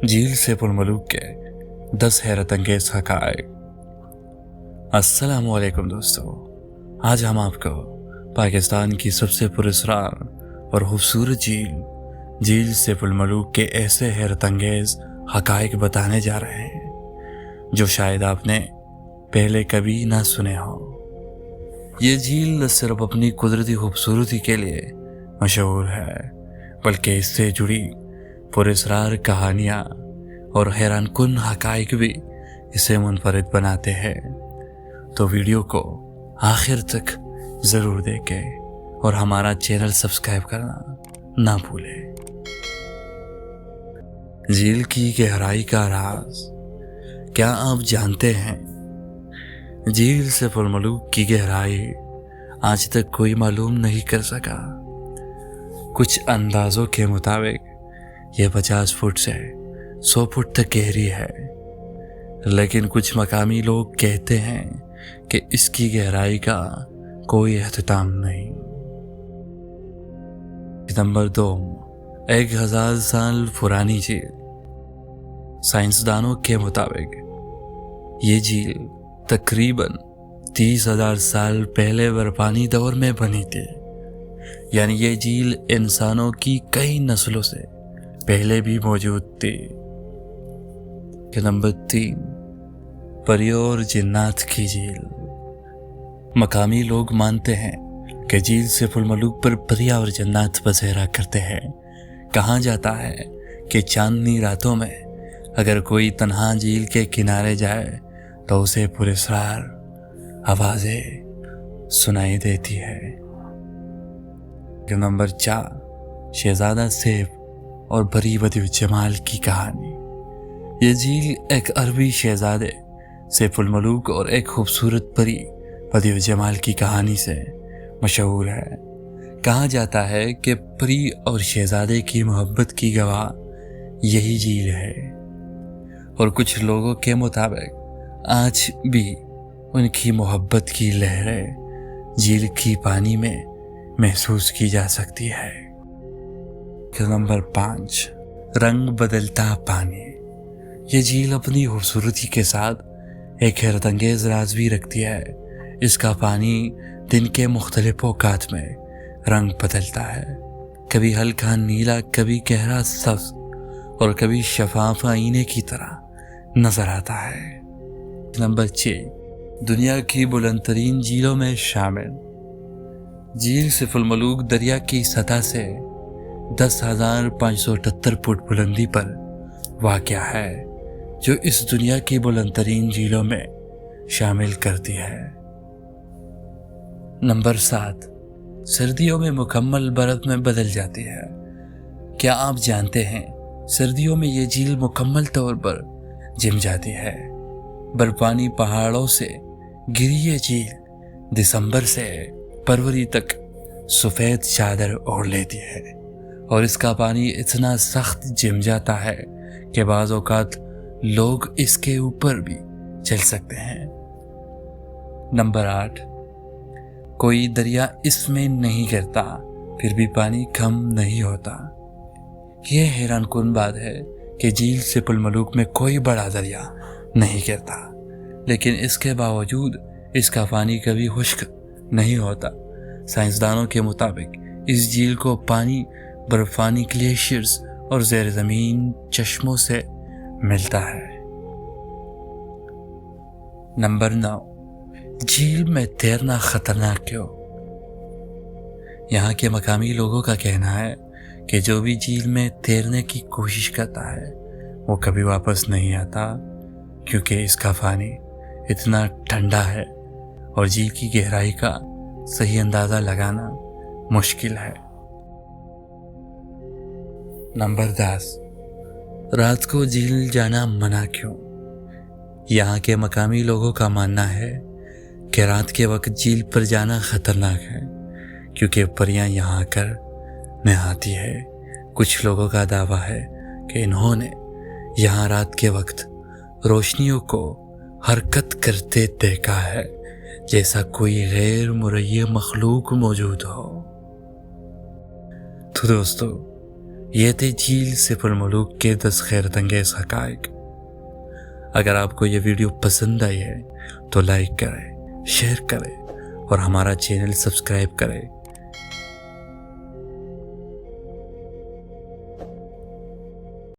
झील सैफ उल मलूक के 10 हैरत अंगेज हक़ाइक़। अस्सलामु अलैकुम दोस्तों, आज हम आपको पाकिस्तान की सबसे पुरअसरार और खूबसूरत झील सैफ उल मलूक के ऐसे हैरत अंगेज हक़ाइक़ बताने जा रहे हैं जो शायद आपने पहले कभी ना सुने हो। ये झील न सिर्फ अपनी कुदरती खूबसूरती के लिए मशहूर है, बल्कि इससे जुड़ी पुरअसरार कहानियाँ और हैरानकुन हक़ाइक़ भी इसे मुनफरिद बनाते हैं। तो वीडियो को आखिर तक ज़रूर देखें और हमारा चैनल सब्सक्राइब करना ना भूलें। झील की गहराई का राज। क्या आप जानते हैं, झील सैफ उल मलूक की गहराई आज तक कोई मालूम नहीं कर सका। कुछ अंदाज़ों के मुताबिक यह 50 फुट से 100 फुट तक गहरी है, लेकिन कुछ मकामी लोग कहते हैं कि इसकी गहराई का कोई एहतिमाम नहीं। नंबर 2, 1000 साल पुरानी झील। साइंसदानों के मुताबिक ये झील तकरीबन 30,000 साल पहले बर्फानी दौर में बनी थी, यानी ये झील इंसानों की कई नस्लों से पहले भी मौजूद थी। नंबर 3, परियों और जिन्नात की झील। मकामी लोग मानते हैं कि झील सैफ उल मलूक पर परियां और जिन्नात बसेरा करते हैं। कहा जाता है कि चांदनी रातों में अगर कोई तन्हा झील के किनारे जाए तो उसे पुरअसरार आवाज़ें सुनाई देती है। नंबर 4, शहजादा सैफ और परी बदिव जमाल की कहानी। ये झील एक अरबी शहजादे सैफ उल मलूक और एक खूबसूरत परी बदिव जमाल की कहानी से मशहूर है। कहा जाता है कि परी और शहजादे की मोहब्बत की गवाह यही झील है, और कुछ लोगों के मुताबिक आज भी उनकी मोहब्बत की लहरें झील की पानी में महसूस की जा सकती है। नंबर 5, रंग बदलता पानी। ये झील अपनी खूबसूरती के साथ एक हैरत अंगेज राज भी रखती है। इसका पानी दिन के मुख्तलिफ औकात में रंग बदलता है, कभी हल्का नीला, कभी गहरा सब्ज और कभी शफाफ आईने की तरह नजर आता है। नंबर 6, दुनिया की बुलंद तरीन झीलों में शामिल। झील सैफ उल मलूक दरिया की सतह से 10,578 फुट बुलंदी पर वाक़या है, जो इस दुनिया की बुलंद तरीन झीलों में शामिल करती है। नंबर 7, सर्दियों में मुकम्मल बर्फ में बदल जाती है। क्या आप जानते हैं, सर्दियों में ये झील मुकम्मल तौर पर जम जाती है। बर्फानी पहाड़ों से घिरी ये झील दिसंबर से फरवरी तक सफ़ेद चादर ओढ़ लेती है, और इसका पानी इतना सख्त जम जाता है कि बाज़ औक़ात लोग इसके ऊपर भी चल सकते हैं। नंबर 8, कोई दरिया इसमें नहीं गिरता, फिर भी पानी कम नहीं होता। यह हैरानकुन बात है कि झील सैफ उल मलूक में कोई बड़ा दरिया नहीं गिरता, लेकिन इसके बावजूद इसका पानी कभी खुश्क नहीं होता। साइंसदानों के मुताबिक इस झील को पानी बर्फानी ग्लेशियर्स और ज़ेर ज़मीन चश्मों से मिलता है। नंबर 9, झील में तैरना खतरनाक क्यों? यहाँ के मकामी लोगों का कहना है कि जो भी झील में तैरने की कोशिश करता है वो कभी वापस नहीं आता, क्योंकि इसका पानी इतना ठंडा है और झील की गहराई का सही अंदाज़ा लगाना मुश्किल है। नंबर 10, रात को झील जाना मना क्यों? यहाँ के मकामी लोगों का मानना है कि रात के वक्त झील पर जाना खतरनाक है, क्योंकि परियां यहाँ आकर नहाती है। कुछ लोगों का दावा है कि इन्होंने यहाँ रात के वक्त रोशनियों को हरकत करते देखा है, जैसा कोई गैर मुरय्य मखलूक मौजूद हो। तो दोस्तों, یہ تھے جھیل سیف الملوک کے 10 حیرت انگیز حقائق۔ اگر آپ کو یہ ویڈیو پسند آئی ہے تو لائک کریں، شیئر کریں اور ہمارا چینل سبسکرائب کریں